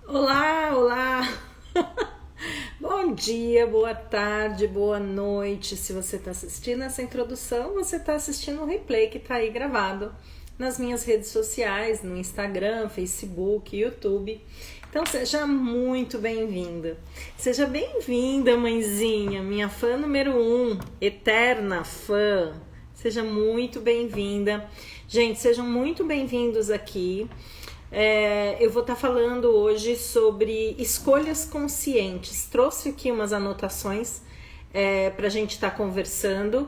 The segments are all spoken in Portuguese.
Olá, olá! Bom dia, boa tarde, boa noite. Se você está assistindo essa introdução, você está assistindo o replay que está aí gravado nas minhas redes sociais, no Instagram, Facebook, YouTube. Então seja muito bem-vinda. Seja bem-vinda, mãezinha, minha fã número 1, eterna fã. Seja muito bem-vinda. Gente, sejam muito bem-vindos aqui. Eu vou estar falando hoje sobre escolhas conscientes. Trouxe aqui umas anotações para a gente estar conversando.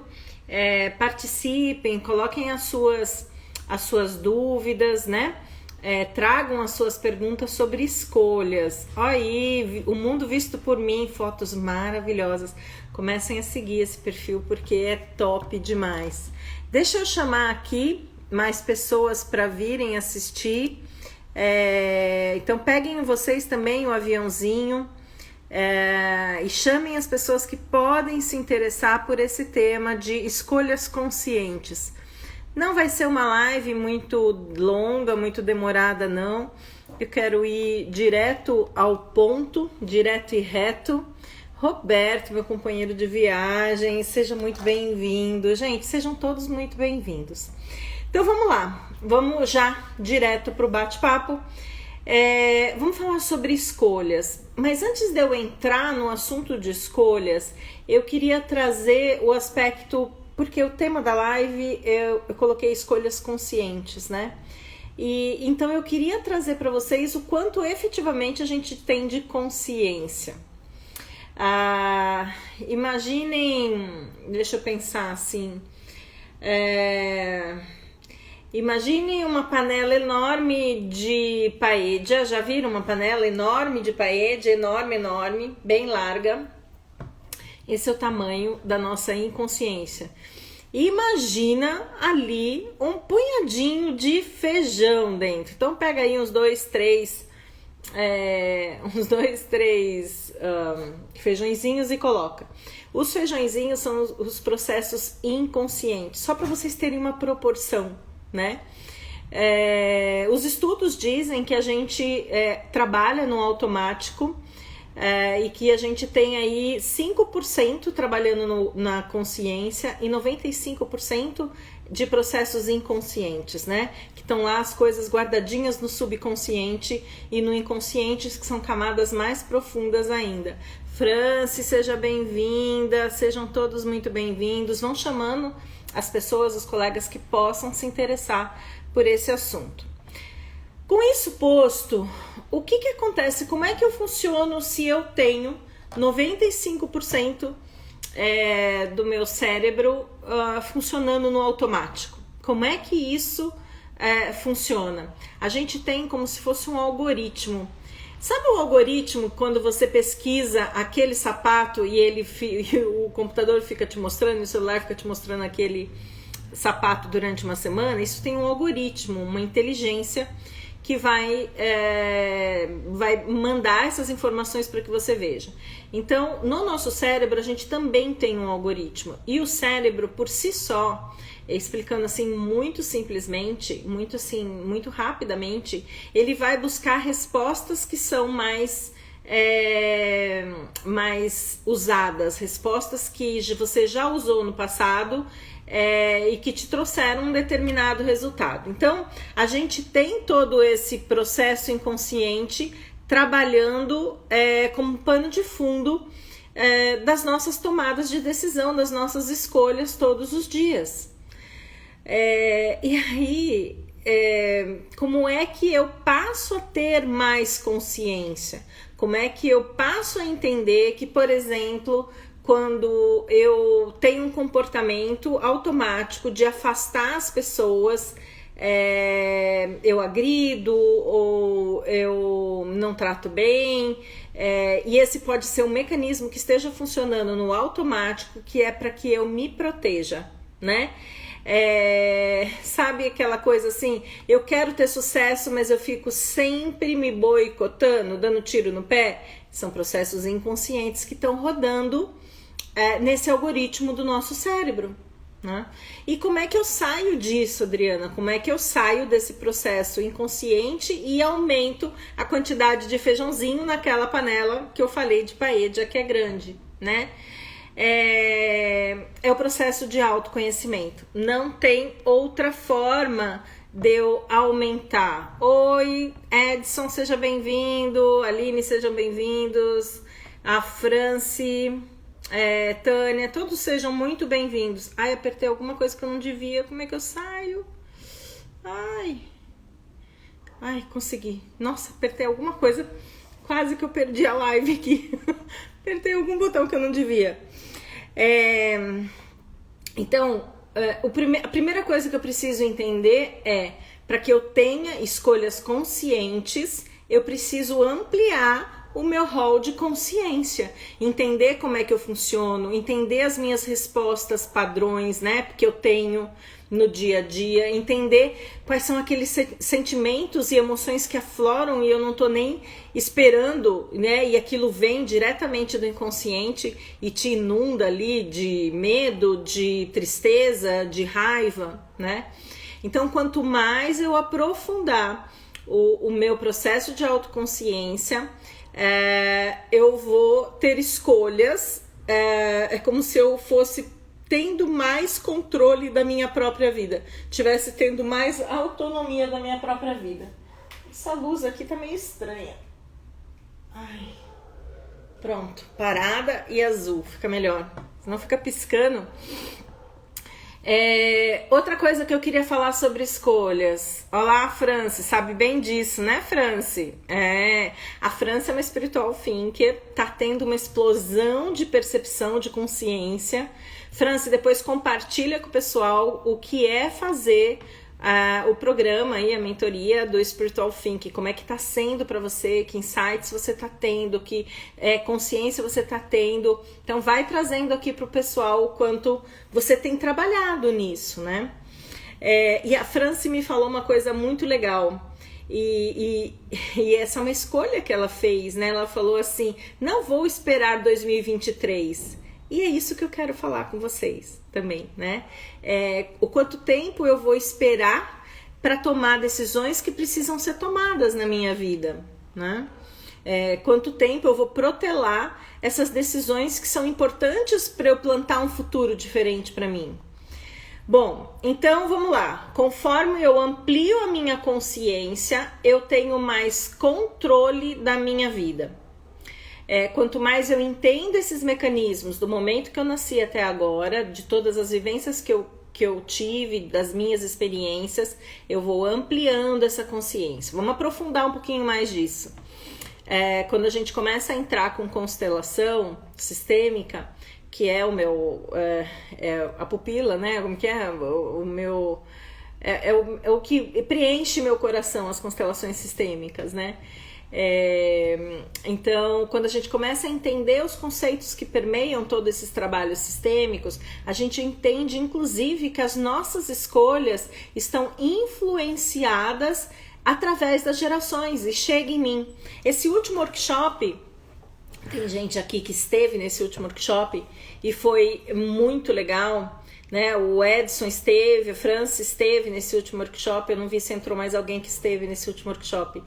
Participem, coloquem as suas dúvidas, né? Tragam as suas perguntas sobre escolhas. Olha aí, o mundo visto por mim, fotos maravilhosas. Comecem a seguir esse perfil porque é top demais. Deixa eu chamar aqui mais pessoas para virem assistir. Então peguem vocês também o aviãozinho e chamem as pessoas que podem se interessar por esse tema de escolhas conscientes. Não vai ser uma live muito longa, muito demorada não. Eu quero ir direto ao ponto, direto e reto. Roberto, meu companheiro de viagem, seja muito bem-vindo. Gente, sejam todos muito bem-vindos. Então vamos lá, vamos já direto para o bate-papo. Vamos falar sobre escolhas, mas antes de eu entrar no assunto de escolhas, eu queria trazer o aspecto, porque o tema da live eu coloquei escolhas conscientes, né? E então eu queria trazer para vocês o quanto efetivamente a gente tem de consciência. Imaginem, deixa eu pensar assim, imagine uma panela enorme de paella. Já viram uma panela enorme de paella? Enorme, bem larga. Esse é o tamanho da nossa inconsciência. Imagina ali um punhadinho de feijão dentro. Então pega aí uns dois, três feijõezinhos e coloca. Os feijõezinhos são os processos inconscientes, só para vocês terem uma proporção, né? Os estudos dizem que a gente trabalha no automático e que a gente tem aí 5% trabalhando na consciência e 95% de processos inconscientes, né? Que estão lá as coisas guardadinhas no subconsciente e no inconsciente, que são camadas mais profundas ainda. Franci, seja bem-vinda, sejam todos muito bem-vindos. Vão chamando as pessoas, os colegas que possam se interessar por esse assunto. Com isso posto, o que acontece? Como é que eu funciono se eu tenho 95% do meu cérebro funcionando no automático? Como é que isso funciona? A gente tem como se fosse um algoritmo. Sabe o algoritmo quando você pesquisa aquele sapato e o computador fica te mostrando, o celular fica te mostrando aquele sapato durante uma semana? Isso tem um algoritmo, uma inteligência que vai mandar essas informações para que você veja. Então, no nosso cérebro, a gente também tem um algoritmo. E o cérebro, por si só, explicando assim muito simplesmente, muito rapidamente, ele vai buscar respostas que são mais usadas, respostas que você já usou no passado e que te trouxeram um determinado resultado. Então, a gente tem todo esse processo inconsciente trabalhando como pano de fundo das nossas tomadas de decisão, das nossas escolhas todos os dias. E aí, como é que eu passo a ter mais consciência? Como é que eu passo a entender que, por exemplo, quando eu tenho um comportamento automático de afastar as pessoas, eu agrido ou eu não trato bem, e esse pode ser um mecanismo que esteja funcionando no automático, que é para que eu me proteja, né? Sabe aquela coisa assim, eu quero ter sucesso, mas eu fico sempre me boicotando, dando tiro no pé? São processos inconscientes que estão rodando nesse algoritmo do nosso cérebro, né? E como é que eu saio disso, Adriana? Como é que eu saio desse processo inconsciente e aumento a quantidade de feijãozinho naquela panela que eu falei de paella, que é grande, né? É o processo de autoconhecimento. Não tem outra forma de eu aumentar. Oi, Edson, seja bem-vindo. Aline, sejam bem-vindos. A Franci, Tânia, todos sejam muito bem-vindos. Ai, apertei alguma coisa que eu não devia. Como é que eu saio? Ai, consegui. Nossa, apertei alguma coisa. Quase que eu perdi a live aqui. Apertei algum botão que eu não devia. Então, a primeira coisa que eu preciso entender é, para que eu tenha escolhas conscientes, eu preciso ampliar o meu rol de consciência, entender como é que eu funciono, entender as minhas respostas padrões, né, que eu tenho no dia a dia, entender quais são aqueles sentimentos e emoções que afloram e eu não tô nem esperando, né, e aquilo vem diretamente do inconsciente e te inunda ali de medo, de tristeza, de raiva, né? Então, quanto mais eu aprofundar o meu processo de autoconsciência, eu vou ter escolhas, é como se eu fosse tendo mais controle da minha própria vida, tivesse tendo mais autonomia da minha própria vida. Essa luz aqui tá meio estranha. Ai. Pronto, parada e azul, fica melhor, senão fica piscando. Outra coisa que eu queria falar sobre escolhas. Olá, Franci, sabe bem disso, né, Franci? A Franci é uma spiritual thinker, tá tendo uma explosão de percepção, de consciência. Franci, depois compartilha com o pessoal o que é fazer o programa aí, a mentoria do Spiritual Think, como é que tá sendo para você, que insights você tá tendo, que consciência você tá tendo. Então vai trazendo aqui pro pessoal o quanto você tem trabalhado nisso, né? E a Franci me falou uma coisa muito legal. E essa é uma escolha que ela fez, né? Ela falou assim, não vou esperar 2023. E é isso que eu quero falar com vocês também, né? O quanto tempo eu vou esperar para tomar decisões que precisam ser tomadas na minha vida, né? Quanto tempo eu vou protelar essas decisões que são importantes para eu plantar um futuro diferente para mim. Bom, então vamos lá. Conforme eu amplio a minha consciência, eu tenho mais controle da minha vida. Quanto mais eu entendo esses mecanismos do momento que eu nasci até agora, de todas as vivências que eu tive, das minhas experiências, eu vou ampliando essa consciência. Vamos aprofundar um pouquinho mais disso. Quando a gente começa a entrar com constelação sistêmica, que é o meu, a pupila, né? Como que é? O meu... o que preenche meu coração, as constelações sistêmicas, né? Então, quando a gente começa a entender os conceitos que permeiam todos esses trabalhos sistêmicos, a gente entende, inclusive, que as nossas escolhas estão influenciadas através das gerações e chega em mim. Esse último workshop, tem gente aqui que esteve nesse último workshop e foi muito legal, né? O Edson esteve, a Franci esteve nesse último workshop, eu não vi se entrou mais alguém que esteve nesse último workshop.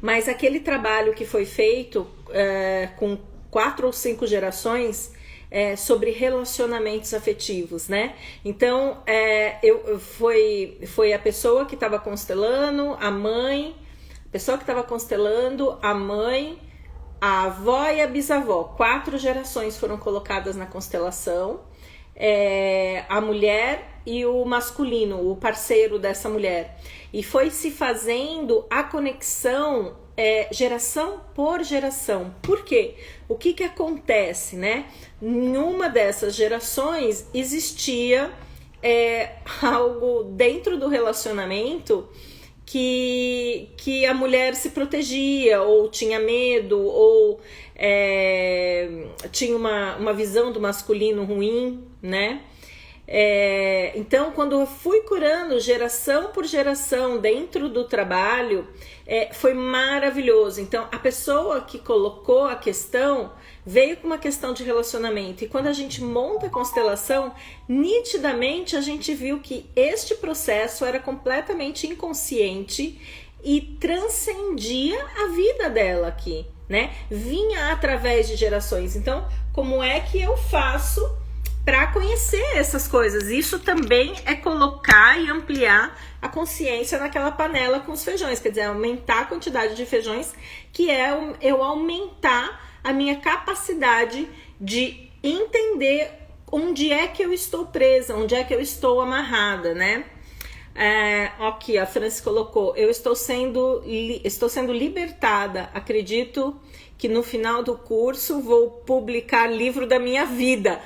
Mas aquele trabalho que foi feito com 4 ou 5 gerações sobre relacionamentos afetivos, né? Então, foi a pessoa que estava constelando, a mãe, a mãe, a avó e a bisavó. 4 gerações foram colocadas na constelação. A mulher e o masculino, o parceiro dessa mulher. E foi se fazendo a conexão geração por geração. Por quê? O que acontece, né? Numa dessas gerações existia algo dentro do relacionamento que a mulher se protegia, ou tinha medo, ou tinha uma visão do masculino ruim, né? Então, quando eu fui curando geração por geração dentro do trabalho, foi maravilhoso. Então, a pessoa que colocou a questão veio com uma questão de relacionamento. E quando a gente monta a constelação, nitidamente a gente viu que este processo era completamente inconsciente e transcendia a vida dela aqui, né? Vinha através de gerações. Então, como é que eu faço para conhecer essas coisas? Isso também é colocar e ampliar a consciência naquela panela com os feijões, quer dizer, aumentar a quantidade de feijões, que é eu aumentar a minha capacidade de entender onde é que eu estou presa, onde é que eu estou amarrada, né? Aqui a Franci colocou, eu estou sendo libertada, acredito que no final do curso vou publicar livro da minha vida.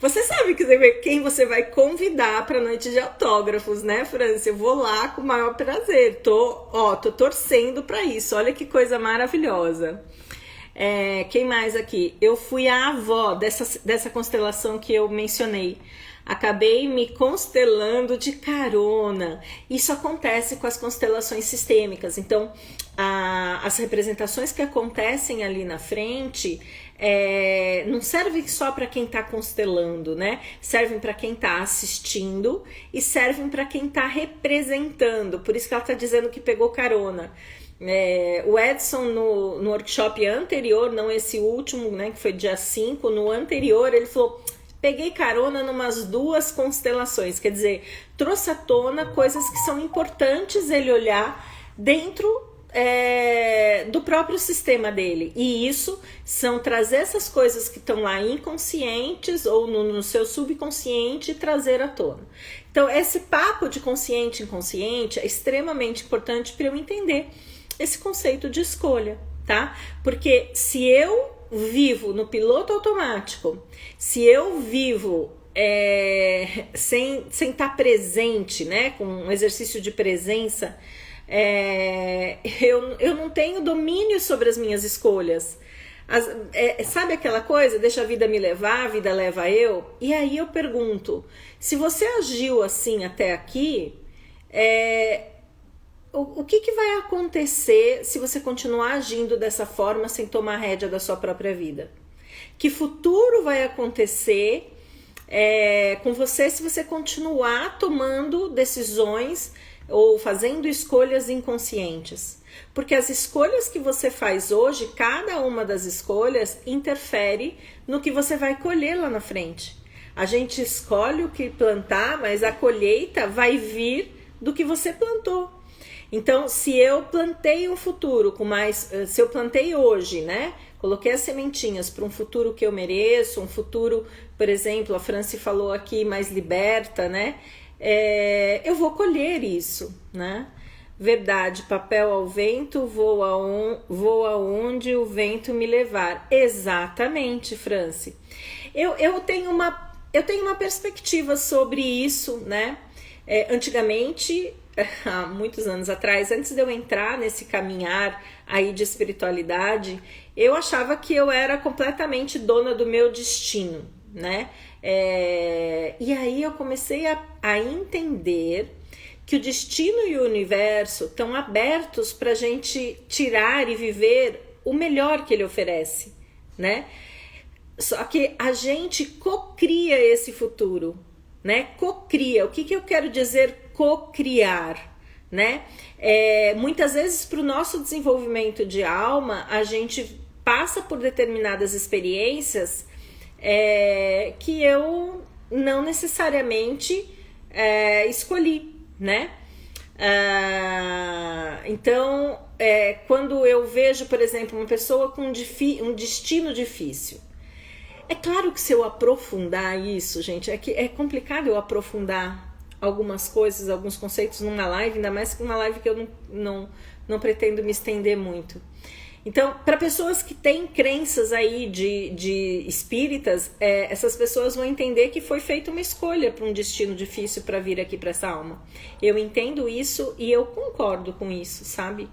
Você sabe quem você vai convidar para a noite de autógrafos, né, Franci? Eu vou lá com o maior prazer, tô torcendo para isso, olha que coisa maravilhosa. Quem mais aqui? Eu fui a avó dessa constelação que eu mencionei. Acabei me constelando de carona. Isso acontece com as constelações sistêmicas. Então, as representações que acontecem ali na frente não servem só para quem está constelando, né? Servem para quem está assistindo e servem para quem está representando. Por isso que ela está dizendo que pegou carona. O Edson no workshop anterior, não esse último, né, que foi dia 5, no anterior ele falou, peguei carona numas 2 constelações, quer dizer, trouxe à tona coisas que são importantes ele olhar dentro do próprio sistema dele, e isso são trazer essas coisas que estão lá inconscientes ou no seu subconsciente e trazer à tona. Então esse papo de consciente e inconsciente é extremamente importante para eu entender esse conceito de escolha, tá? Porque se eu vivo no piloto automático, se eu vivo sem estar presente, né, com um exercício de presença, eu não tenho domínio sobre as minhas escolhas. Sabe aquela coisa, deixa a vida me levar, a vida leva eu? E aí eu pergunto, se você agiu assim até aqui, o que vai acontecer se você continuar agindo dessa forma sem tomar rédea da sua própria vida? Que futuro vai acontecer com você se você continuar tomando decisões ou fazendo escolhas inconscientes? Porque as escolhas que você faz hoje, cada uma das escolhas interfere no que você vai colher lá na frente. A gente escolhe o que plantar, mas a colheita vai vir do que você plantou. Então, se eu plantei um futuro se eu plantei hoje, né? Coloquei as sementinhas para um futuro que eu mereço, um futuro, por exemplo, a Franci falou aqui, mais liberta, né? Eu vou colher isso, né? Verdade, papel ao vento, vou aonde o vento me levar. Exatamente, Franci. Eu tenho uma perspectiva sobre isso, né? Antigamente, há muitos anos atrás, antes de eu entrar nesse caminhar aí de espiritualidade, eu achava que eu era completamente dona do meu destino, né? E aí eu comecei a entender que o destino e o universo estão abertos para a gente tirar e viver o melhor que ele oferece, né? Só que a gente cocria esse futuro, né? Cocria. O que eu quero dizer cocriar, né? Muitas vezes para o nosso desenvolvimento de alma, a gente passa por determinadas experiências que eu não necessariamente escolhi, né? Então, quando eu vejo, por exemplo, uma pessoa com um destino difícil, é claro que se eu aprofundar isso, gente, é complicado eu aprofundar algumas coisas, alguns conceitos numa live, ainda mais que uma live que eu não pretendo me estender muito. Então, para pessoas que têm crenças aí de espíritas, essas pessoas vão entender que foi feita uma escolha para um destino difícil para vir aqui para essa alma. Eu entendo isso e eu concordo com isso, sabe?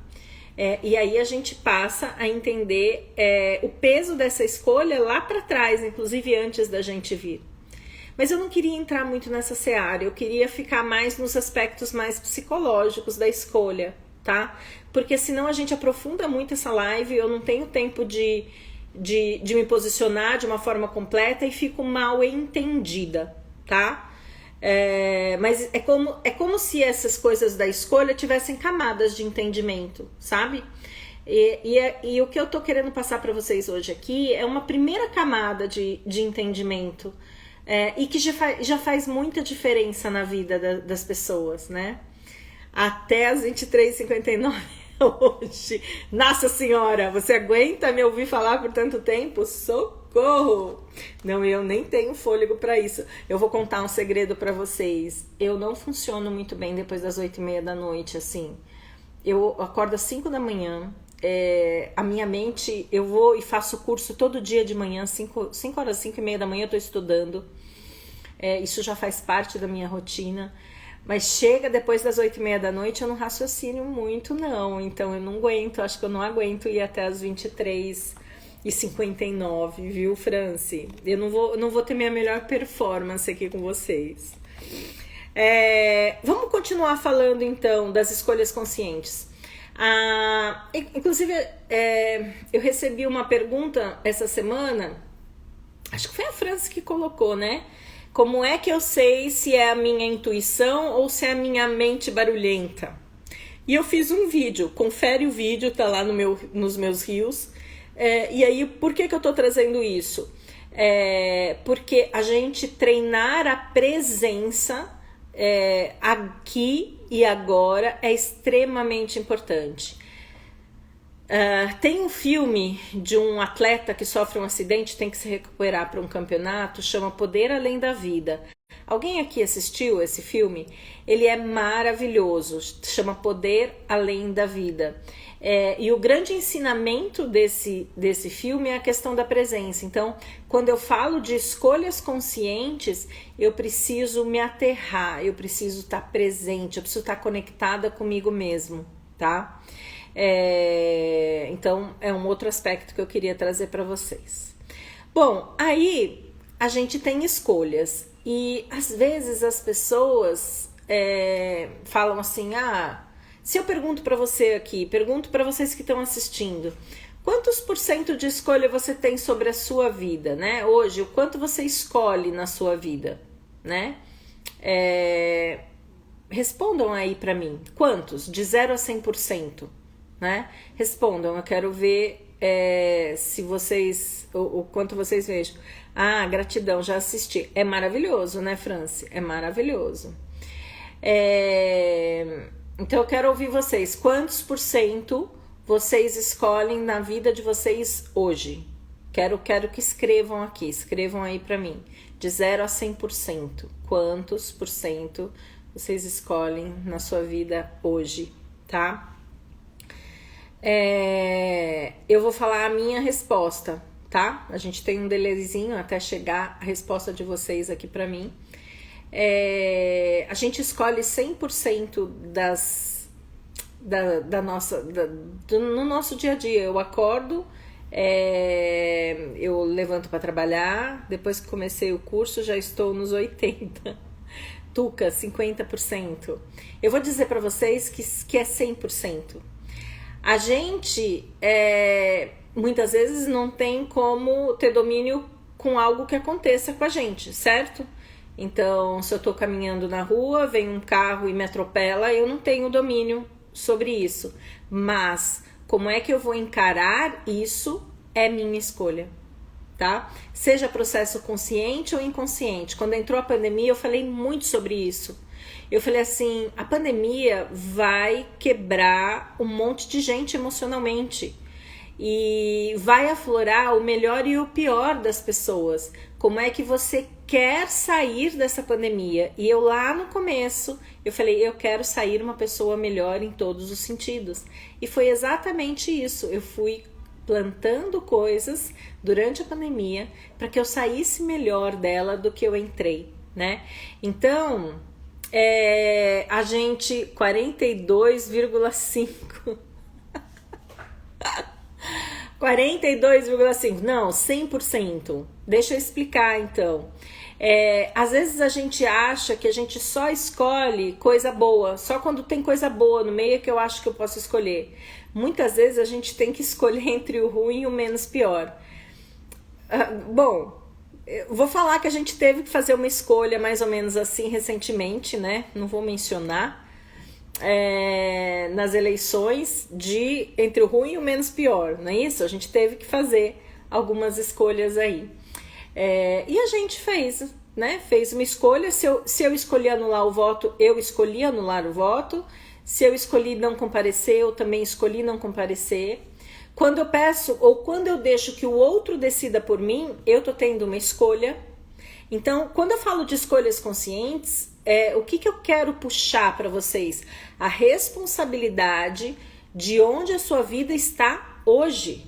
E aí a gente passa a entender o peso dessa escolha lá para trás, inclusive antes da gente vir. Mas eu não queria entrar muito nessa seara, eu queria ficar mais nos aspectos mais psicológicos da escolha, tá? Porque senão a gente aprofunda muito essa live, eu não tenho tempo de me posicionar de uma forma completa e fico mal entendida, tá? Mas é como se essas coisas da escolha tivessem camadas de entendimento, sabe? E o que eu tô querendo passar para vocês hoje aqui é uma primeira camada de entendimento, e que já faz muita diferença na vida das pessoas, né? Até as 23h59 hoje. Nossa Senhora, você aguenta me ouvir falar por tanto tempo? Socorro! Não, eu nem tenho fôlego para isso. Eu vou contar um segredo para vocês. Eu não funciono muito bem depois das 8h30 da noite, assim. Eu acordo às 5 da manhã. A minha mente, eu vou e faço curso todo dia de manhã, 5 horas, 5h30 da manhã eu tô estudando. Isso já faz parte da minha rotina. Mas chega depois das 8h30 da noite, eu não raciocínio muito, não. Então eu não aguento, acho que eu não aguento ir até as 23h59, viu, Franci? Eu não vou ter minha melhor performance aqui com vocês. Vamos continuar falando, então, das escolhas conscientes. Inclusive, eu recebi uma pergunta essa semana, acho que foi a Franci que colocou, né? Como é que eu sei se é a minha intuição ou se é a minha mente barulhenta? E eu fiz um vídeo, confere o vídeo, tá lá nos meus rios. E aí, por que eu tô trazendo isso? Porque a gente treinar a presença aqui e agora é extremamente importante. Tem um filme de um atleta que sofre um acidente, tem que se recuperar para um campeonato, chama Poder Além da Vida. Alguém aqui assistiu esse filme? Ele é maravilhoso, chama Poder Além da Vida. E o grande ensinamento desse filme é a questão da presença. Então, quando eu falo de escolhas conscientes, eu preciso me aterrar, eu preciso estar presente, eu preciso estar conectada comigo mesmo, tá? Então é um outro aspecto que eu queria trazer para vocês. Bom, aí a gente tem escolhas e às vezes as pessoas falam assim: se eu pergunto para você aqui, pergunto para vocês que estão assistindo, quantos % de escolha você tem sobre a sua vida, né? Hoje, o quanto você escolhe na sua vida, né? Respondam aí para mim, quantos? De 0 a 100%. Né? Respondam, eu quero ver se vocês, o quanto vocês vejam. Gratidão, já assisti. É maravilhoso, né, Franci? É maravilhoso. Então eu quero ouvir vocês. Quantos % vocês escolhem na vida de vocês hoje? Quero que escrevam aqui, escrevam aí pra mim. De 0 a 100%. Quantos % vocês escolhem na sua vida hoje, tá? Eu vou falar a minha resposta, tá? A gente tem um delayzinho até chegar a resposta de vocês aqui pra mim. A gente escolhe 100% no nosso dia a dia. Eu acordo, eu levanto para trabalhar, depois que comecei o curso já estou nos 80%. Tuca, 50%. Eu vou dizer pra vocês que é 100%. A gente muitas vezes não tem como ter domínio com algo que aconteça com a gente, certo? Então, se eu tô caminhando na rua, vem um carro e me atropela, eu não tenho domínio sobre isso. Mas como é que eu vou encarar isso é minha escolha, tá? Seja processo consciente ou inconsciente. Quando entrou a pandemia, eu falei muito sobre isso. Eu falei assim, a pandemia vai quebrar um monte de gente emocionalmente e vai aflorar o melhor e o pior das pessoas. Como é que você quer sair dessa pandemia? E eu lá no começo, eu falei, eu quero sair uma pessoa melhor em todos os sentidos. E foi exatamente isso, eu fui plantando coisas durante a pandemia para que eu saísse melhor dela do que eu entrei, né? Então... a gente 42,5 42,5 não, 100%. Deixa eu explicar então. Às vezes a gente acha que a gente só escolhe coisa boa, só quando tem coisa boa no meio é que eu acho que eu posso escolher. Muitas vezes a gente tem que escolher entre o ruim e o menos pior. Bom, eu vou falar que a gente teve que fazer uma escolha mais ou menos assim recentemente, né? Não vou mencionar. Nas eleições entre o ruim e o menos pior, não é isso? A gente teve que fazer algumas escolhas aí. E a gente fez, né? Fez uma escolha. Se eu escolhi anular o voto, eu escolhi anular o voto. Se eu escolhi não comparecer, eu também escolhi não comparecer. Quando eu peço ou quando eu deixo que o outro decida por mim, eu tô tendo uma escolha. Então, quando eu falo de escolhas conscientes, o que eu quero puxar para vocês? A responsabilidade de onde a sua vida está hoje.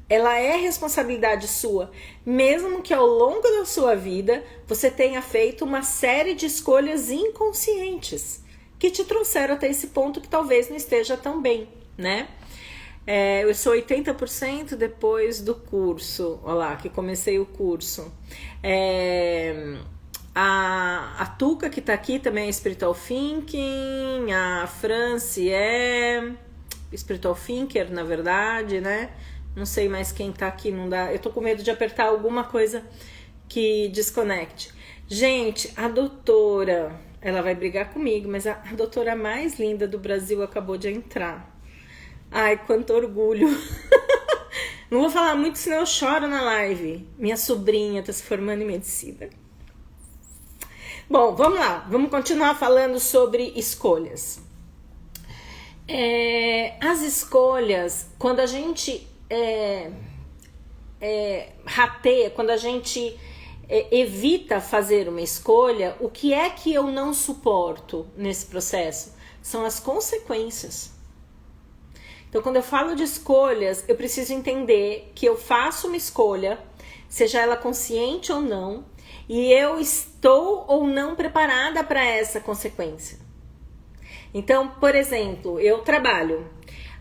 Ela é responsabilidade sua, mesmo que ao longo da sua vida você tenha feito uma série de escolhas inconscientes que te trouxeram até esse ponto que talvez não esteja tão bem, né? Eu sou 80% depois do curso, olha lá, que comecei o curso. A Tuca, que tá aqui, também é Spiritual Thinking. A Franci é Spiritual Thinker, na verdade, né? Não sei mais quem tá aqui, não dá. Eu tô com medo de apertar alguma coisa que desconecte. Gente, a doutora, ela vai brigar comigo, mas a doutora mais linda do Brasil acabou de entrar. Ai, quanto orgulho. Não vou falar muito, senão eu choro na live. Minha sobrinha tá se formando em medicina. Bom, vamos lá. Vamos continuar falando sobre escolhas. As escolhas, quando a gente rateia, quando a gente evita fazer uma escolha, o que é que eu não suporto nesse processo? São as consequências. Então, quando eu falo de escolhas, eu preciso entender que eu faço uma escolha, seja ela consciente ou não, e eu estou ou não preparada para essa consequência. Então, por exemplo, eu trabalho,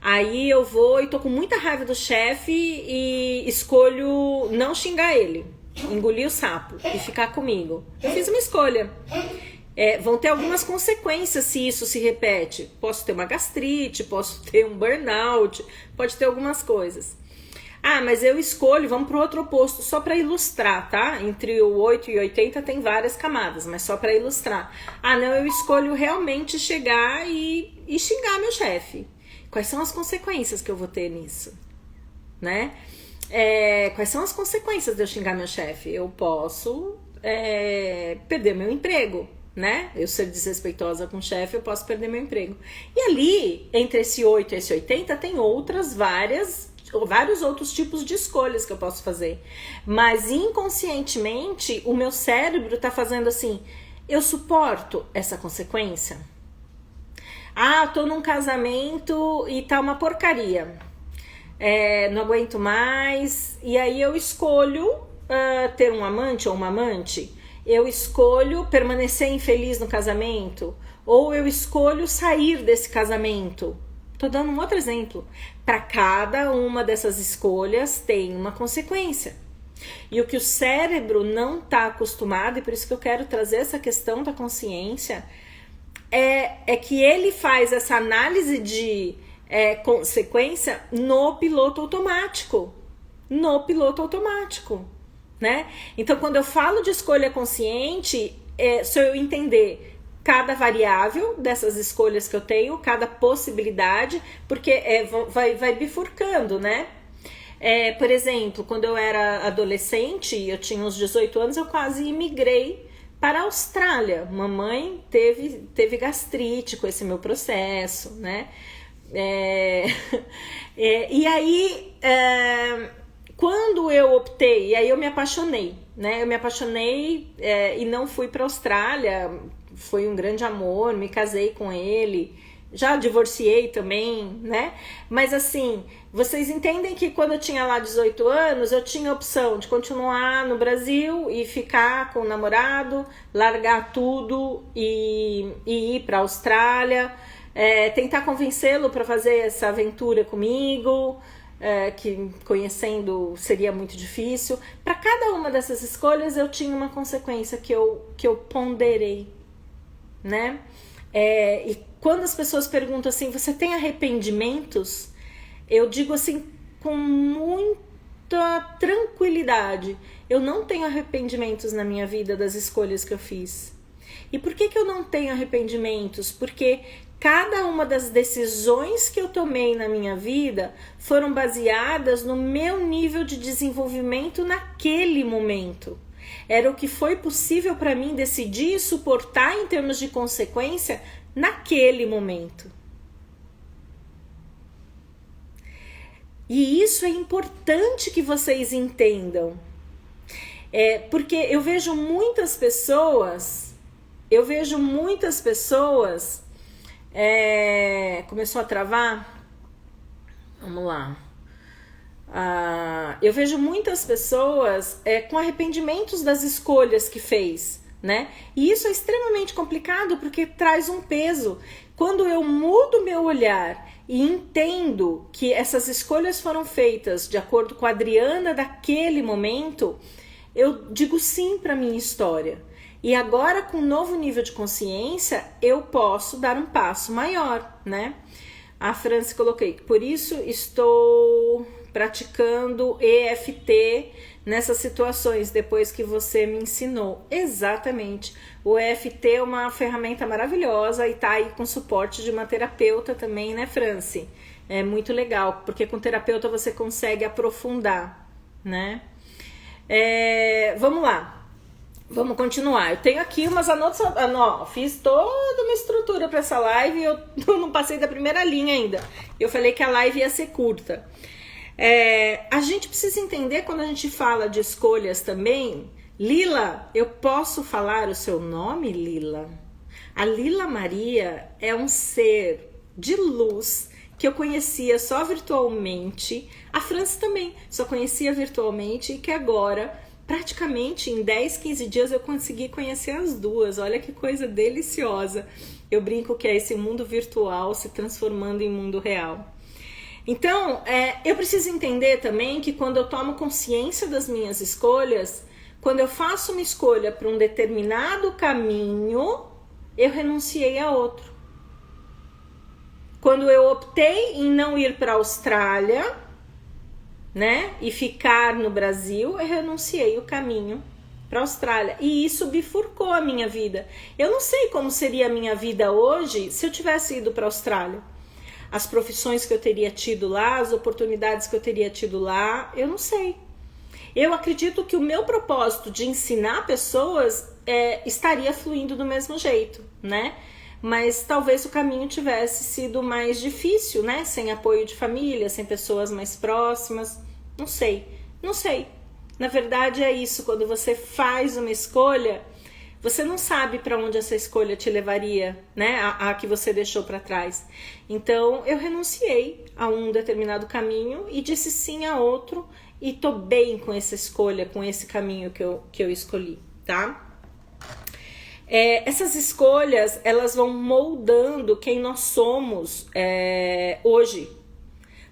aí eu vou e tô com muita raiva do chefe e escolho não xingar ele, engolir o sapo e ficar comigo. Eu fiz uma escolha. Vão ter algumas consequências se isso se repete. Posso ter uma gastrite, posso ter um burnout, pode ter algumas coisas. Mas eu escolho, vamos para o outro oposto, só para ilustrar, tá? Entre o 8 e 80 tem várias camadas, mas só para ilustrar. Não, eu escolho realmente chegar e xingar meu chefe. Quais são as consequências que eu vou ter nisso? Né? Quais são as consequências de eu xingar meu chefe? Eu posso perder meu emprego. Né? Eu ser desrespeitosa com o chefe, eu posso perder meu emprego. E ali, entre esse 8 e esse 80, tem vários outros tipos de escolhas que eu posso fazer. Mas inconscientemente, o meu cérebro tá fazendo assim, eu suporto essa consequência? Tô num casamento e tá uma porcaria. Não aguento mais. E aí eu escolho ter um amante ou uma amante. Eu escolho permanecer infeliz no casamento ou eu escolho sair desse casamento. Tô dando um outro exemplo. Para cada uma dessas escolhas tem uma consequência. E o que o cérebro não está acostumado, e por isso que eu quero trazer essa questão da consciência, é que ele faz essa análise de consequência no piloto automático. No piloto automático. Né? Então, quando eu falo de escolha consciente, se eu entender cada variável dessas escolhas que eu tenho, cada possibilidade, porque vai bifurcando, né? Por exemplo, quando eu era adolescente, eu tinha uns 18 anos, eu quase imigrei para a Austrália. Mamãe teve gastrite com esse meu processo, né? E aí... quando eu optei, e aí eu me apaixonei, né? Eu me apaixonei e não fui para a Austrália, foi um grande amor, me casei com ele, já divorciei também, né? Mas assim, vocês entendem que quando eu tinha lá 18 anos, eu tinha a opção de continuar no Brasil e ficar com o namorado, largar tudo e ir para a Austrália, tentar convencê-lo para fazer essa aventura comigo. que conhecendo seria muito difícil. Para cada uma dessas escolhas eu tinha uma consequência que eu ponderei, né? E quando as pessoas perguntam assim, você tem arrependimentos? Eu digo assim, com muita tranquilidade, eu não tenho arrependimentos na minha vida das escolhas que eu fiz. E por que eu não tenho arrependimentos? Porque cada uma das decisões que eu tomei na minha vida foram baseadas no meu nível de desenvolvimento naquele momento. Era o que foi possível para mim decidir e suportar em termos de consequência naquele momento. E isso é importante que vocês entendam. Porque eu vejo muitas pessoas... começou a travar? Vamos lá. Eu vejo muitas pessoas com arrependimentos das escolhas que fez, né? E isso é extremamente complicado porque traz um peso. Quando eu mudo meu olhar e entendo que essas escolhas foram feitas de acordo com a Adriana daquele momento, eu digo sim para minha história. E agora, com um novo nível de consciência, eu posso dar um passo maior, né? A Franci coloquei, por isso estou praticando EFT nessas situações, depois que você me ensinou. Exatamente. O EFT é uma ferramenta maravilhosa e tá aí com suporte de uma terapeuta também, né, Franci? É muito legal, porque com terapeuta você consegue aprofundar, né? Vamos lá. Vamos continuar. Eu tenho aqui umas anotações. Fiz toda uma estrutura para essa live e eu não passei da primeira linha ainda. Eu falei que a live ia ser curta. A gente precisa entender quando a gente fala de escolhas também. Lila, eu posso falar o seu nome, Lila? A Lila Maria é um ser de luz que eu conhecia só virtualmente. A Franci também só conhecia virtualmente e que agora... praticamente em 10, 15 dias eu consegui conhecer as duas. Olha que coisa deliciosa. Eu brinco que é esse mundo virtual se transformando em mundo real. Então, eu preciso entender também que quando eu tomo consciência das minhas escolhas, quando eu faço uma escolha para um determinado caminho, eu renunciei a outro. Quando eu optei em não ir para a Austrália, né, e ficar no Brasil, eu renunciei o caminho para a Austrália. E isso bifurcou a minha vida. Eu não sei como seria a minha vida hoje se eu tivesse ido para a Austrália. As profissões que eu teria tido lá, as oportunidades que eu teria tido lá, eu não sei. Eu acredito que o meu propósito de ensinar pessoas estaria fluindo do mesmo jeito, né? Mas talvez o caminho tivesse sido mais difícil, né? Sem apoio de família, sem pessoas mais próximas. Não sei. Na verdade é isso, quando você faz uma escolha, você não sabe para onde essa escolha te levaria, né? A que você deixou para trás. Então eu renunciei a um determinado caminho e disse sim a outro e tô bem com essa escolha, com esse caminho que eu escolhi, tá? Essas escolhas, elas vão moldando quem nós somos hoje.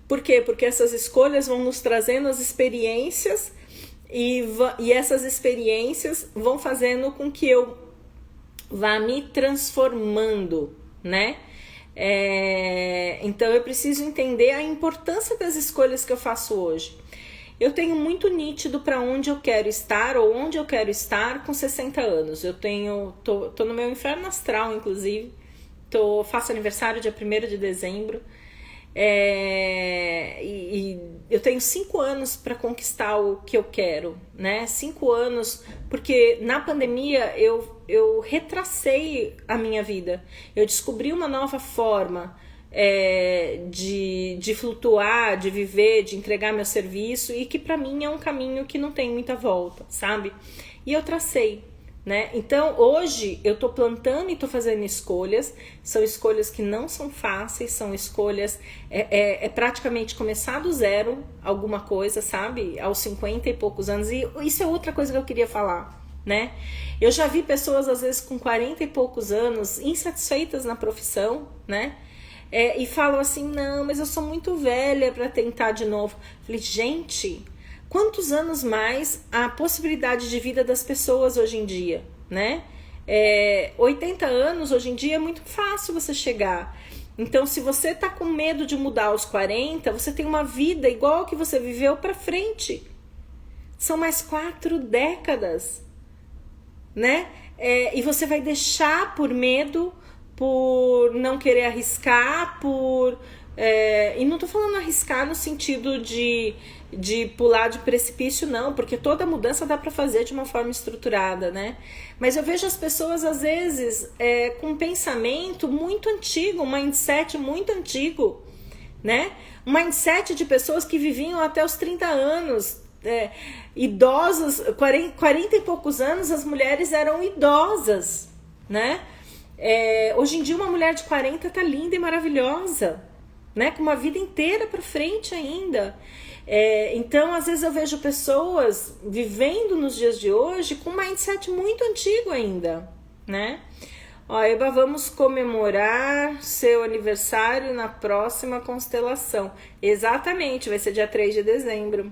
Por quê? Porque essas escolhas vão nos trazendo as experiências e essas experiências vão fazendo com que eu vá me transformando, né? Então eu preciso entender a importância das escolhas que eu faço hoje. Eu tenho muito nítido para onde eu quero estar ou onde eu quero estar com 60 anos. Tô no meu inferno astral, inclusive. Faço aniversário dia 1º de dezembro. E eu tenho 5 anos para conquistar o que eu quero, né? 5 anos, porque na pandemia eu retracei a minha vida. Eu descobri uma nova forma de flutuar, de viver, de entregar meu serviço e que para mim é um caminho que não tem muita volta, sabe? E eu tracei, né? Então hoje eu tô plantando e tô fazendo escolhas, são escolhas que não são fáceis, são escolhas, praticamente começar do zero alguma coisa, sabe? Aos 50 e poucos anos, e isso é outra coisa que eu queria falar, né? Eu já vi pessoas às vezes com 40 e poucos anos insatisfeitas na profissão, né? e falam assim, não, mas eu sou muito velha para tentar de novo. Falei, gente, quantos anos mais a possibilidade de vida das pessoas hoje em dia, né? 80 anos hoje em dia é muito fácil você chegar. Então, se você tá com medo de mudar aos 40, você tem uma vida igual a que você viveu para frente. São mais 4 décadas, né? E você vai deixar por medo, por não querer arriscar, e não tô falando arriscar no sentido de pular de precipício, não, porque toda mudança dá para fazer de uma forma estruturada, né? Mas eu vejo as pessoas, às vezes, com um pensamento muito antigo, um mindset muito antigo, né? Um mindset de pessoas que viviam até os 30 anos, idosos, 40 e poucos anos, as mulheres eram idosas, né? Hoje em dia uma mulher de 40 tá linda e maravilhosa, né? Com uma vida inteira para frente ainda. Então, às vezes eu vejo pessoas vivendo nos dias de hoje com um mindset muito antigo ainda, né? Ó, Eba, vamos comemorar seu aniversário na próxima constelação. Exatamente, vai ser dia 3 de dezembro.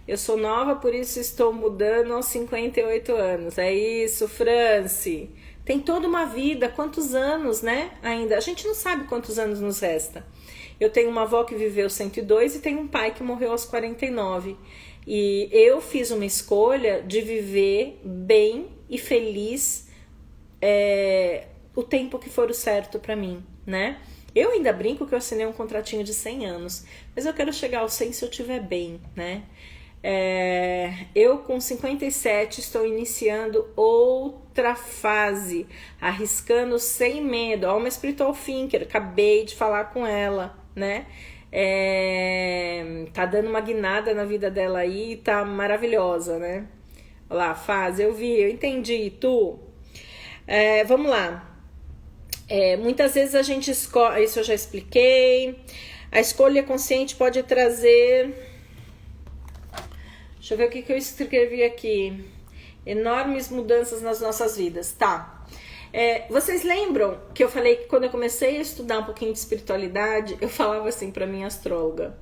Eu sou nova, por isso estou mudando aos 58 anos. É isso, Franci. Tem toda uma vida, quantos anos, né? Ainda. A gente não sabe quantos anos nos resta. Eu tenho uma avó que viveu 102 e tenho um pai que morreu aos 49. E eu fiz uma escolha de viver bem e feliz o tempo que for o certo pra mim, né? Eu ainda brinco que eu assinei um contratinho de 100 anos, mas eu quero chegar aos 100 se eu estiver bem, né? Eu com 57 estou iniciando outra fase, arriscando sem medo. Ó, uma espiritual thinker, acabei de falar com ela, né? Tá dando uma guinada na vida dela aí, tá maravilhosa, né? Olha lá, fase, eu vi, eu entendi, tu. Vamos lá. Muitas vezes a gente escolhe, isso eu já expliquei. A escolha consciente pode trazer... Deixa eu ver o que eu escrevi aqui. Enormes mudanças nas nossas vidas. Tá. Vocês lembram que eu falei que quando eu comecei a estudar um pouquinho de espiritualidade, eu falava assim pra minha astróloga.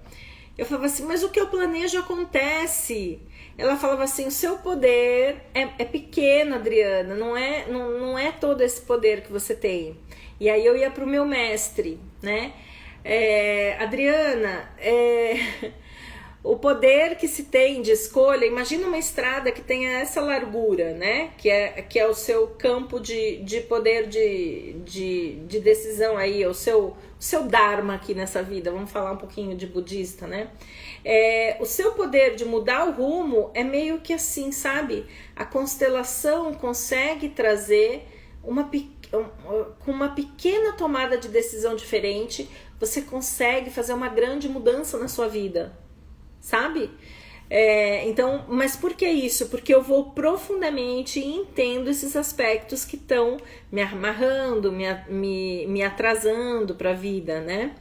Eu falava assim, mas o que eu planejo acontece. Ela falava assim, o seu poder é pequeno, Adriana. Não é todo esse poder que você tem. E aí eu ia pro meu mestre, né? Adriana, o poder que se tem de escolha, imagina uma estrada que tenha essa largura, né? Que é o seu campo de poder de decisão aí, o seu dharma aqui nessa vida. Vamos falar um pouquinho de budista, né? O seu poder de mudar o rumo é meio que assim, sabe? A constelação consegue trazer com uma pequena tomada de decisão diferente, você consegue fazer uma grande mudança na sua vida. Sabe? Então, mas por que isso? Porque eu vou profundamente e entendo esses aspectos que estão me amarrando, me atrasando para a vida, né?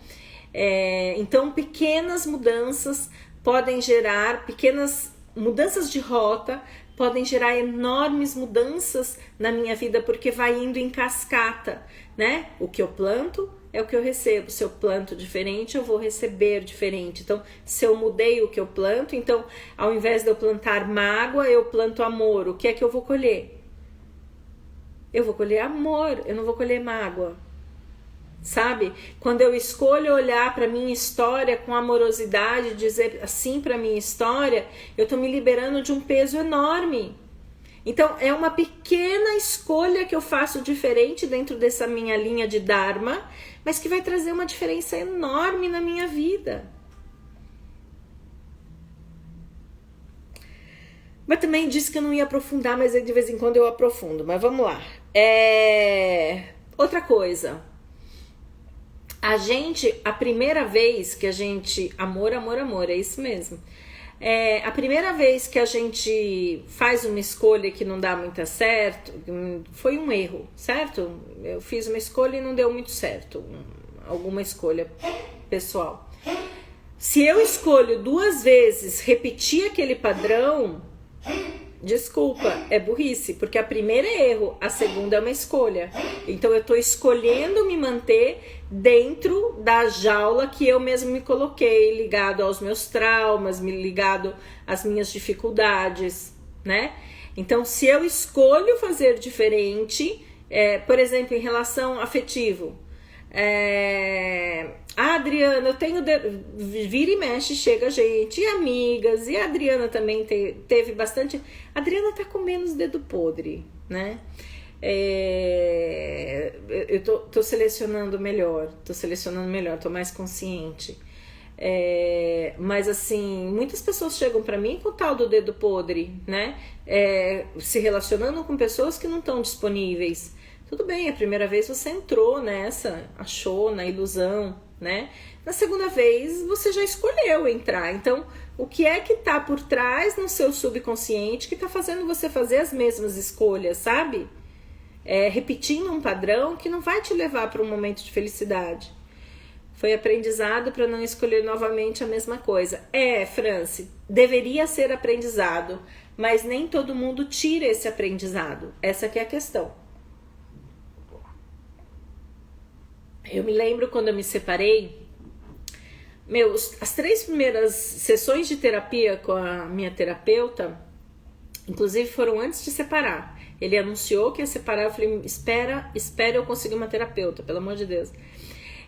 Então, pequenas mudanças podem gerar, pequenas mudanças de rota podem gerar enormes mudanças na minha vida, porque vai indo em cascata, né? O que eu planto é o que eu recebo. Se eu planto diferente, eu vou receber diferente. Então, se eu mudei o que eu planto, então, ao invés de eu plantar mágoa, eu planto amor. O que é que eu vou colher? Eu vou colher amor, eu não vou colher mágoa. Sabe? Quando eu escolho olhar para minha história com amorosidade, dizer assim para minha história, eu tô me liberando de um peso enorme. Então, é uma pequena escolha que eu faço diferente dentro dessa minha linha de Dharma, mas que vai trazer uma diferença enorme na minha vida. Mas também disse que eu não ia aprofundar, mas de vez em quando eu aprofundo. Mas vamos lá. Outra coisa. A primeira vez que a gente... Amor, é isso mesmo. A primeira vez que a gente faz uma escolha que não dá muito certo, foi um erro, certo? Eu fiz uma escolha e não deu muito certo, alguma escolha pessoal. Se eu escolho 2 vezes repetir aquele padrão, desculpa, é burrice, porque a primeira é erro, a segunda é uma escolha. Então eu tô escolhendo me manter dentro da jaula que eu mesmo me coloquei, ligado aos meus traumas, ligado às minhas dificuldades, né? Então, se eu escolho fazer diferente, por exemplo, em relação afetivo, Adriana, eu tenho vira e mexe, chega gente, e amigas, e a Adriana também teve bastante. A Adriana tá com menos dedo podre, né? Eu tô selecionando melhor, tô mais consciente. Mas assim, muitas pessoas chegam pra mim com o tal do dedo podre, né? Se relacionando com pessoas que não estão disponíveis. Tudo bem, a primeira vez você entrou nessa, achou na ilusão, né? Na segunda vez você já escolheu entrar. Então, o que é que tá por trás no seu subconsciente que tá fazendo você fazer as mesmas escolhas, sabe? Repetindo um padrão que não vai te levar para um momento de felicidade. Foi aprendizado para não escolher novamente a mesma coisa. Franci, deveria ser aprendizado, mas nem todo mundo tira esse aprendizado. Essa que é a questão. Eu me lembro quando eu me separei, as 3 primeiras sessões de terapia com a minha terapeuta, inclusive foram antes de separar. Ele anunciou que ia separar, eu falei, espera eu conseguir uma terapeuta, pelo amor de Deus.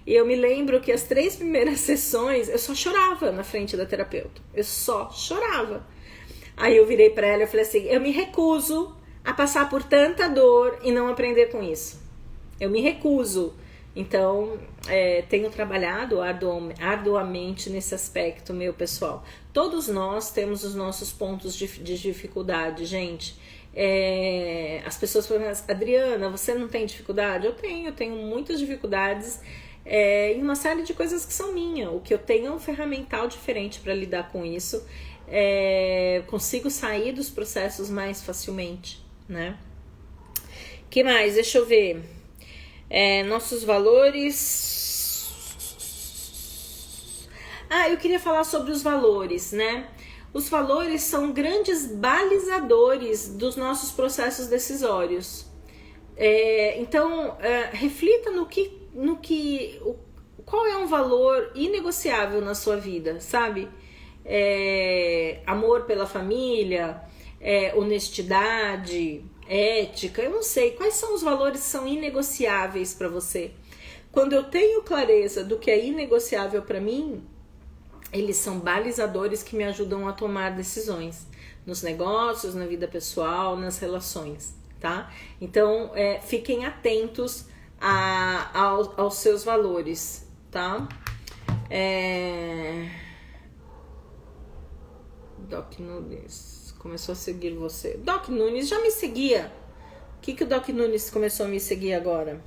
E eu me lembro que as 3 primeiras sessões, eu só chorava na frente da terapeuta. Eu só chorava. Aí eu virei pra ela e falei assim, eu me recuso a passar por tanta dor e não aprender com isso. Eu me recuso. Então, tenho trabalhado arduamente nesse aspecto, meu pessoal. Todos nós temos os nossos pontos de dificuldade, gente. As pessoas falam, Adriana, você não tem dificuldade? Eu tenho muitas dificuldades em uma série de coisas que são minhas. O que eu tenho é um ferramental diferente para lidar com isso. Consigo sair dos processos mais facilmente, né? Que mais? Deixa eu ver. Nossos valores. Eu queria falar sobre os valores, né? Os valores são grandes balizadores dos nossos processos decisórios. Então, reflita qual é um valor inegociável na sua vida, sabe? Amor pela família, honestidade, ética, eu não sei. Quais são os valores que são inegociáveis para você? Quando eu tenho clareza do que é inegociável para mim, eles são balizadores que me ajudam a tomar decisões nos negócios, na vida pessoal, nas relações, tá? Então, fiquem atentos aos seus valores, tá? Doc Nunes começou a seguir você. Doc Nunes já me seguia. O que o Doc Nunes começou a me seguir agora?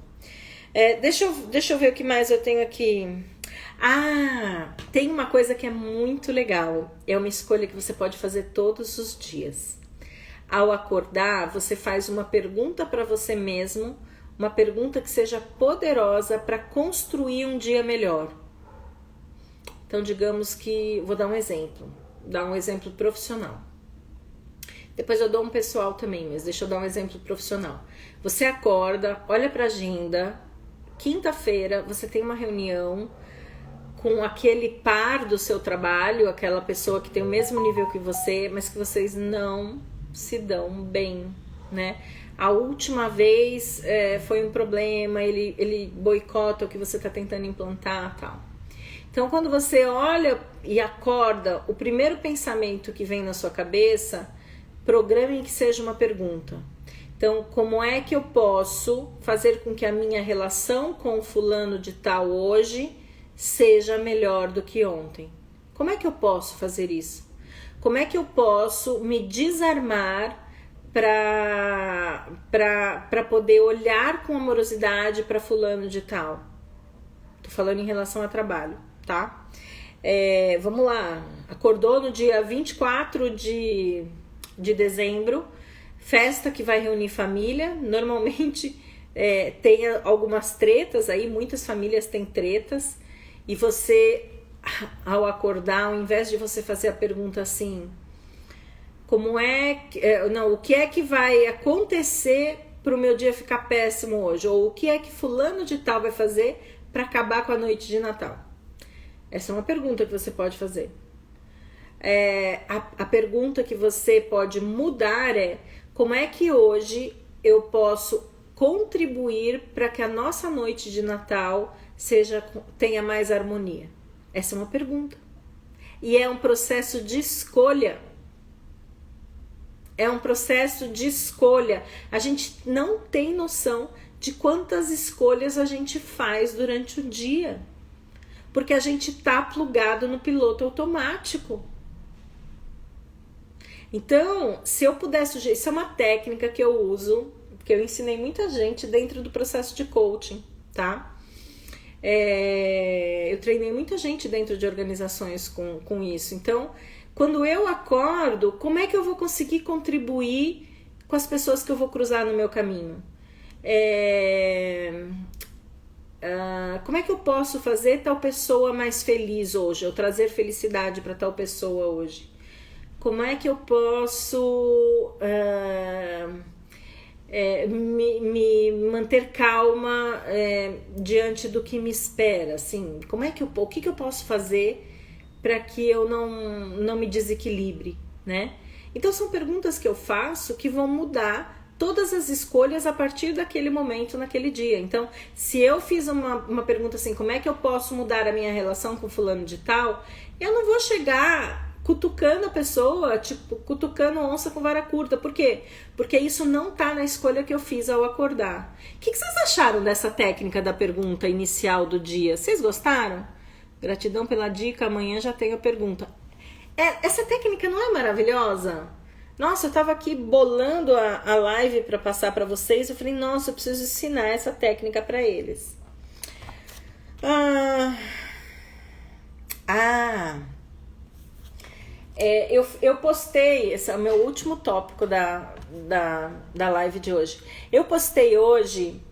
Deixa eu ver o que mais eu tenho aqui. Tem uma coisa que é muito legal. É uma escolha que você pode fazer todos os dias. Ao acordar, você faz uma pergunta para você mesmo, uma pergunta que seja poderosa para construir um dia melhor. Então, digamos que... Vou dar um exemplo profissional. Depois eu dou um pessoal também, mas deixa eu dar um exemplo profissional. Você acorda, olha para a agenda, quinta-feira você tem uma reunião com aquele par do seu trabalho, aquela pessoa que tem o mesmo nível que você, mas que vocês não se dão bem, né? A última vez foi um problema, ele boicota o que você está tentando implantar, tal. Então, quando você olha e acorda, o primeiro pensamento que vem na sua cabeça, programe que seja uma pergunta. Então, como é que eu posso fazer com que a minha relação com o fulano de tal hoje seja melhor do que ontem? Como é que eu posso fazer isso? Como é que eu posso me desarmar para poder olhar com amorosidade para fulano de tal? Tô falando em relação a trabalho, tá? Vamos lá. Acordou no dia 24 de dezembro, festa que vai reunir família. Normalmente tem algumas tretas aí, muitas famílias têm tretas. E você, ao acordar, ao invés de você fazer a pergunta assim, Como não, o que é que vai acontecer para o meu dia ficar péssimo hoje? Ou o que é que fulano de tal vai fazer para acabar com a noite de Natal? Essa é uma pergunta que você pode fazer. A pergunta que você pode mudar é: como é que hoje eu posso contribuir para que a nossa noite de Natal tenha mais harmonia? Essa é uma pergunta. E é um processo de escolha. É um processo de escolha. A gente não tem noção de quantas escolhas a gente faz durante o dia. Porque a gente tá plugado no piloto automático. Então, se eu puder sugerir, isso é uma técnica que eu uso, que eu ensinei muita gente dentro do processo de coaching, tá? Eu treinei muita gente dentro de organizações com isso. Então, quando eu acordo, como é que eu vou conseguir contribuir com as pessoas que eu vou cruzar no meu caminho? Como é que eu posso fazer tal pessoa mais feliz hoje? Ou trazer felicidade para tal pessoa hoje? Como é que eu posso me manter calma diante do que me espera? Assim, o que eu posso fazer para que eu não me desequilibre, né? Então são perguntas que eu faço que vão mudar todas as escolhas a partir daquele momento, naquele dia. Então, se eu fiz uma pergunta assim, como é que eu posso mudar a minha relação com fulano de tal, eu não vou chegar cutucando a pessoa, tipo, cutucando onça com vara curta. Por quê? Porque isso não tá na escolha que eu fiz ao acordar. O que vocês acharam dessa técnica da pergunta inicial do dia? Vocês gostaram? Gratidão pela dica, amanhã já tenho a pergunta. Essa técnica não é maravilhosa? Nossa, eu tava aqui bolando a live para passar para vocês. Eu falei, nossa, eu preciso ensinar essa técnica para eles. Eu postei, esse é o meu último tópico da live de hoje. Eu postei hoje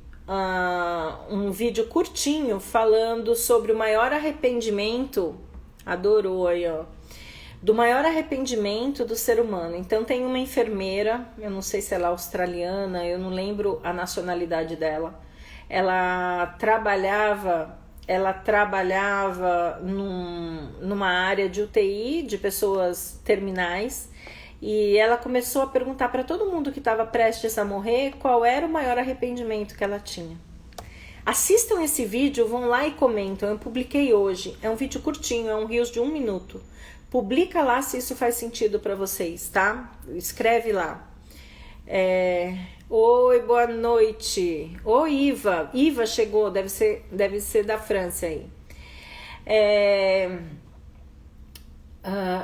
um vídeo curtinho falando sobre o maior arrependimento, adorou aí, ó, do maior arrependimento do ser humano. Então tem uma enfermeira, eu não sei se ela é australiana, eu não lembro a nacionalidade dela. Ela trabalhava numa área de UTI, de pessoas terminais, e ela começou a perguntar para todo mundo que estava prestes a morrer qual era o maior arrependimento que ela tinha. Assistam esse vídeo, vão lá e comentam. Eu publiquei hoje, é um vídeo curtinho, é um Reels de 1 minuto. Publica lá se isso faz sentido para vocês, tá? Escreve lá. Oi, boa noite. Oi, Iva. Iva chegou, deve ser da França aí.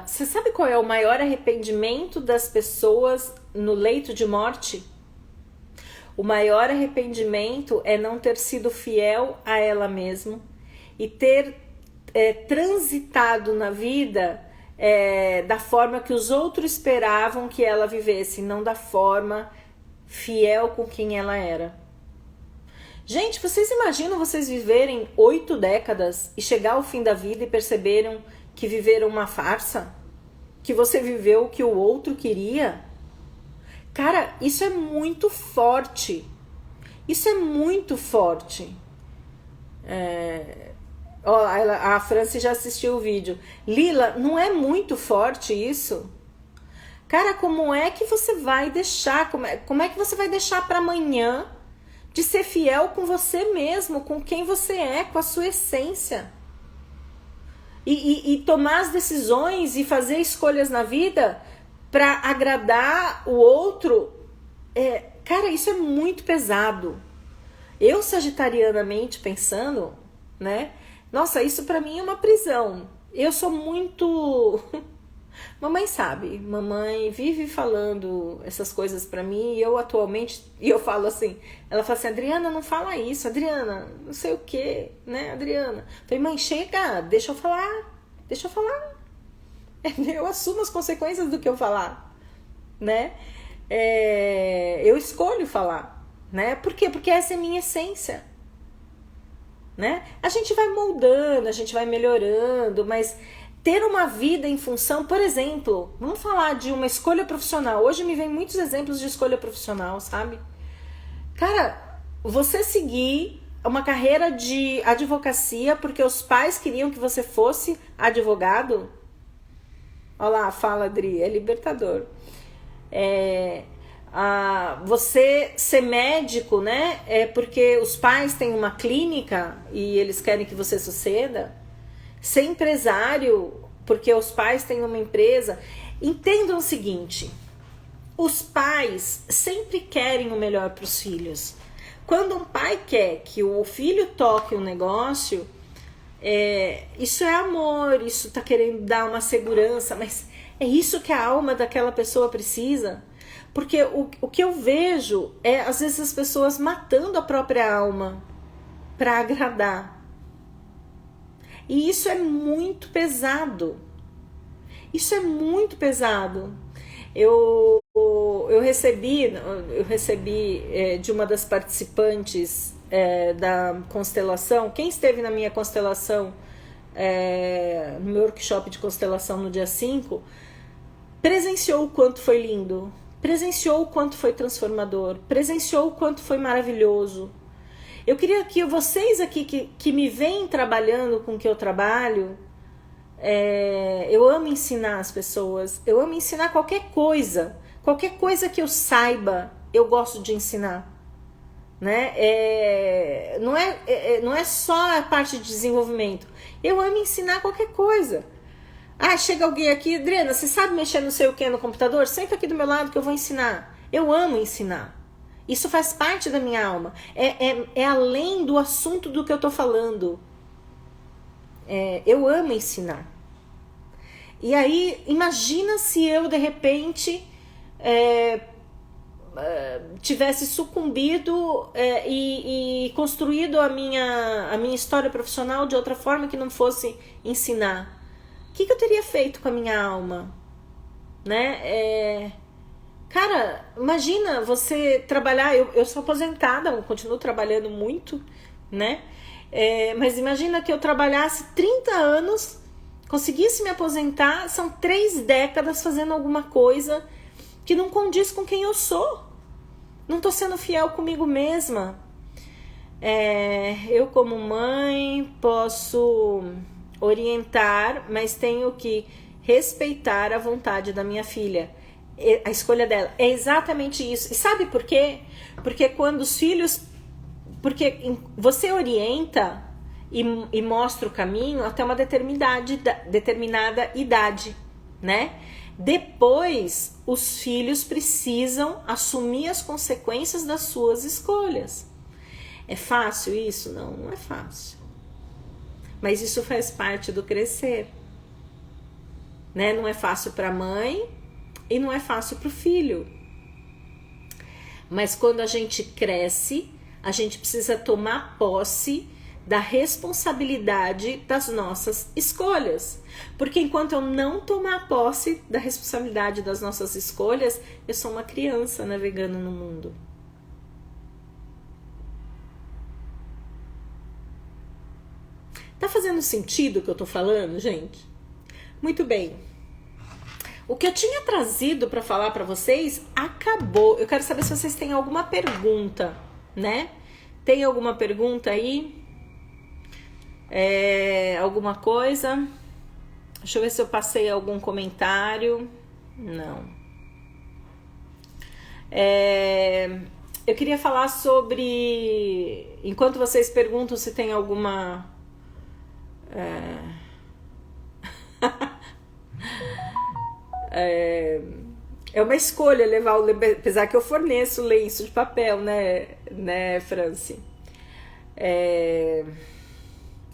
Você sabe qual é o maior arrependimento das pessoas no leito de morte? O maior arrependimento é não ter sido fiel a ela mesma e ter transitado na vida da forma que os outros esperavam que ela vivesse, não da forma fiel com quem ela era. Gente, vocês imaginam vocês viverem 8 décadas e chegar ao fim da vida e perceberam que viveram uma farsa? Que você viveu o que o outro queria? Cara, isso é muito forte. Isso é muito forte. A Franci já assistiu o vídeo. Lila, não é muito forte isso? Cara, como é que você vai deixar? Como é que você vai deixar para amanhã de ser fiel com você mesmo, com quem você é, com a sua essência? E tomar as decisões e fazer escolhas na vida para agradar o outro. Cara, isso é muito pesado. Eu, sagitarianamente pensando, né? Nossa, isso pra mim é uma prisão. Eu sou muito... Mamãe sabe, mamãe vive falando essas coisas pra mim e eu atualmente, e eu falo assim, ela fala assim, Adriana, não fala isso, Adriana, não sei o que, né, Adriana? Eu falei, mãe, chega, deixa eu falar. Eu assumo as consequências do que eu falar, né? Eu escolho falar, né? Por quê? Porque essa é a minha essência, né? A gente vai moldando, a gente vai melhorando, mas ter uma vida em função, por exemplo, vamos falar de uma escolha profissional. Hoje me vem muitos exemplos de escolha profissional, sabe? Cara, você seguir uma carreira de advocacia porque os pais queriam que você fosse advogado. Olha lá, fala, Adri, é libertador. Você ser médico, né? É porque os pais têm uma clínica e eles querem que você suceda. Ser empresário porque os pais têm uma empresa. Entendam o seguinte: os pais sempre querem o melhor para os filhos. Quando um pai quer que o filho toque um negócio, isso é amor, isso tá querendo dar uma segurança, mas é isso que a alma daquela pessoa precisa. Porque o que eu vejo é, às vezes, as pessoas matando a própria alma para agradar. E isso é muito pesado. Isso é muito pesado. Eu recebi de uma das participantes da constelação. Quem esteve na minha constelação, no meu workshop de constelação no dia 5, presenciou o quanto foi lindo, presenciou o quanto foi transformador, presenciou o quanto foi maravilhoso. Eu queria que vocês aqui que me veem trabalhando com o que eu trabalho, eu amo ensinar as pessoas, eu amo ensinar qualquer coisa que eu saiba, eu gosto de ensinar, né? Não é só a parte de desenvolvimento, eu amo ensinar qualquer coisa. Chega alguém aqui, Adriana, você sabe mexer não sei o que no computador? Senta aqui do meu lado que eu vou ensinar. Eu amo ensinar. Isso faz parte da minha alma. É além do assunto do que eu tô falando. Eu amo ensinar. E aí, imagina se eu, de repente, tivesse sucumbido e construído a minha história profissional de outra forma que não fosse ensinar. O que eu teria feito com a minha alma? Né? Cara, imagina você trabalhar. Eu sou aposentada, eu continuo trabalhando muito, né? Mas imagina que eu trabalhasse 30 anos, conseguisse me aposentar, são 3 décadas fazendo alguma coisa que não condiz com quem eu sou. Não tô sendo fiel comigo mesma. Eu, como mãe, posso orientar, mas tenho que respeitar a vontade da minha filha, a escolha dela. É exatamente isso. E sabe por quê? Porque quando os filhos... Porque você orienta e mostra o caminho até uma determinada idade, né? Depois, os filhos precisam assumir as consequências das suas escolhas. É fácil isso? Não, não é fácil. Mas isso faz parte do crescer, né? Não é fácil para a mãe e não é fácil para o filho. Mas quando a gente cresce, a gente precisa tomar posse da responsabilidade das nossas escolhas. Porque enquanto eu não tomar posse da responsabilidade das nossas escolhas, eu sou uma criança navegando no mundo. Tá fazendo sentido o que eu tô falando, gente? Muito bem. O que eu tinha trazido para falar para vocês acabou. Eu quero saber se vocês têm alguma pergunta, né? Tem alguma pergunta aí? Alguma coisa? Deixa eu ver se eu passei algum comentário. Não. Eu queria falar sobre... Enquanto vocês perguntam se tem alguma... É uma escolha levar o lenço, apesar que eu forneço lenço de papel, né, Franci?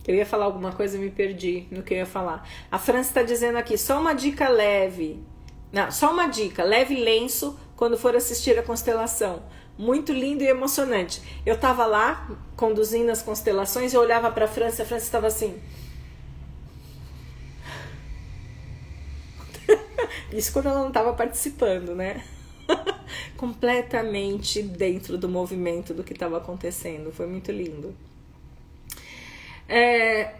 Eu ia falar alguma coisa e me perdi no que eu ia falar. A Franci está dizendo aqui, só uma dica leve. Não, só uma dica, leve lenço quando for assistir a constelação. Muito lindo e emocionante. Eu tava lá, conduzindo as constelações, eu olhava pra Franci, a Franci estava assim... Isso quando ela não estava participando, né? Completamente dentro do movimento do que estava acontecendo. Foi muito lindo.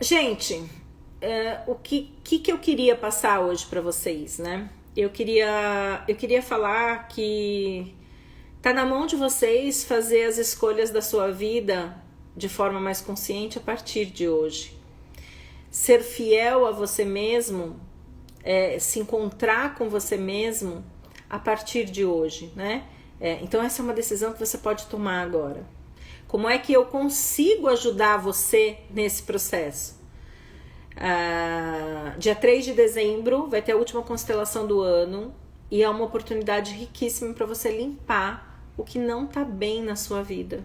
Gente, o que eu queria passar hoje para vocês, né? Eu queria falar que tá na mão de vocês fazer as escolhas da sua vida de forma mais consciente a partir de hoje. Ser fiel a você mesmo, se encontrar com você mesmo a partir de hoje, né? Então essa é uma decisão que você pode tomar agora. Como é que eu consigo ajudar você nesse processo? Dia 3 de dezembro vai ter a última constelação do ano e é uma oportunidade riquíssima para você limpar o que não tá bem na sua vida,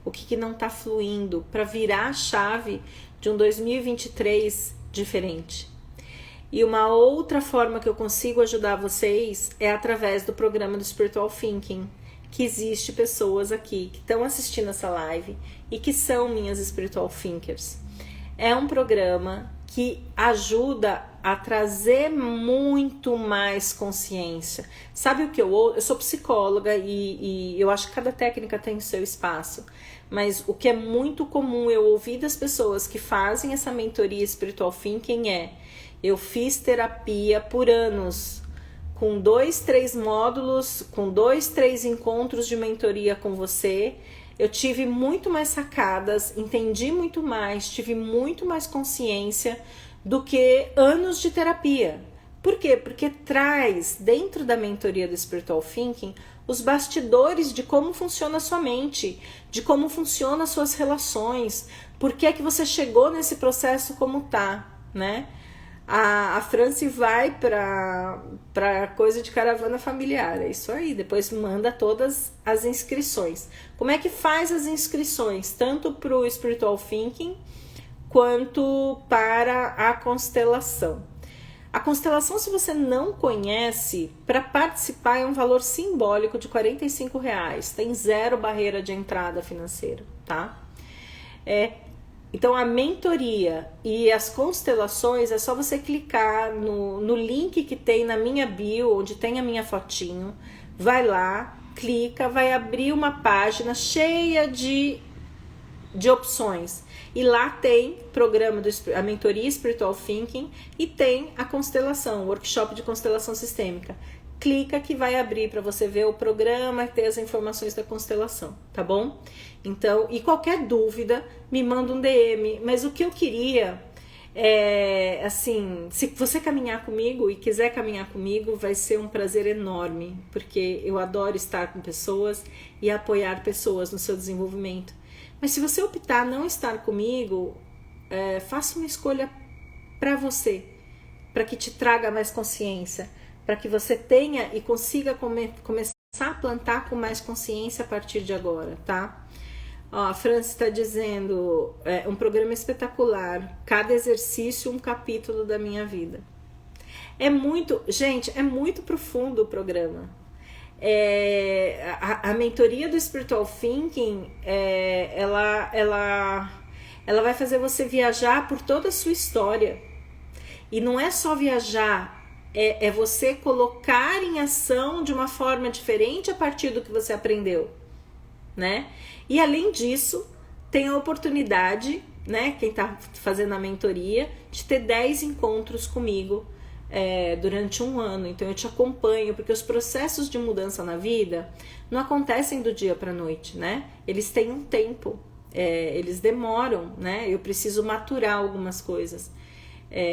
o que não tá fluindo, para virar a chave de um 2023 diferente. E uma outra forma que eu consigo ajudar vocês é através do programa do Spiritual Thinking, que existe pessoas aqui que estão assistindo essa live e que são minhas Spiritual Thinkers. É um programa que ajuda a trazer muito mais consciência. Sabe o que eu sou psicóloga e eu acho que cada técnica tem o seu espaço. Mas o que é muito comum eu ouvir das pessoas que fazem essa mentoria Spiritual Thinking eu fiz terapia por anos, com 2, 3 módulos, com 2, 3 encontros de mentoria com você. Eu tive muito mais sacadas, entendi muito mais, tive muito mais consciência do que anos de terapia. Por quê? Porque traz dentro da mentoria do Spiritual Thinking os bastidores de como funciona a sua mente, de como funcionam as suas relações, por que é que você chegou nesse processo como tá, né? A Franci vai para coisa de caravana familiar, é isso aí, depois manda todas as inscrições. Como é que faz as inscrições? Tanto para o Spiritual Thinking quanto para a constelação. A constelação, se você não conhece, para participar é um valor simbólico de R$45, tem 0 barreira de entrada financeira, tá? Então a mentoria e as constelações é só você clicar no link que tem na minha bio, onde tem a minha fotinho, vai lá, clica, vai abrir uma página cheia de opções. E lá tem programa a mentoria Spiritual Thinking e tem a constelação, o workshop de constelação sistêmica. Clica que vai abrir para você ver o programa e ter as informações da constelação, tá bom? Então, e qualquer dúvida, me manda um DM. Mas o que eu queria assim, se você caminhar comigo e quiser caminhar comigo, vai ser um prazer enorme, porque eu adoro estar com pessoas e apoiar pessoas no seu desenvolvimento. Mas se você optar não estar comigo, faça uma escolha para você, para que te traga mais consciência, para que você tenha e consiga começar a plantar com mais consciência a partir de agora, tá? Ó, a Franci está dizendo, um programa espetacular, cada exercício um capítulo da minha vida. Gente, é muito profundo o programa. A mentoria do Spiritual Thinking, ela vai fazer você viajar por toda a sua história. E não é só viajar, é você colocar em ação de uma forma diferente a partir do que você aprendeu, né? E além disso, tem a oportunidade, né, quem está fazendo a mentoria, de ter 10 encontros comigo durante um ano. Então eu te acompanho, porque os processos de mudança na vida não acontecem do dia para a noite, né? Eles têm um tempo, eles demoram, né? Eu preciso maturar algumas coisas.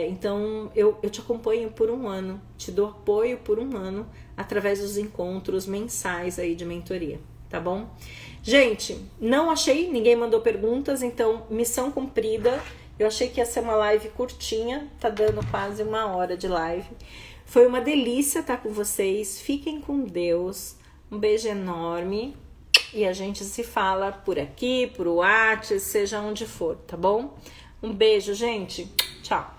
Então eu te acompanho por um ano, te dou apoio por um ano através dos encontros mensais aí de mentoria, tá bom? Gente, não achei, ninguém mandou perguntas, então missão cumprida. Eu achei que ia ser uma live curtinha, tá dando quase 1 hora de live. Foi uma delícia estar com vocês, fiquem com Deus, um beijo enorme e a gente se fala por aqui, por WhatsApp, seja onde for, tá bom? Um beijo, gente, tchau.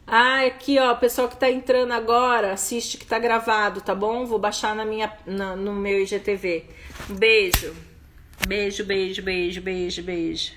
Aqui ó, o pessoal que tá entrando agora, assiste que tá gravado, tá bom? Vou baixar no meu IGTV. Um beijo. Beijo, beijo, beijo, beijo, beijo.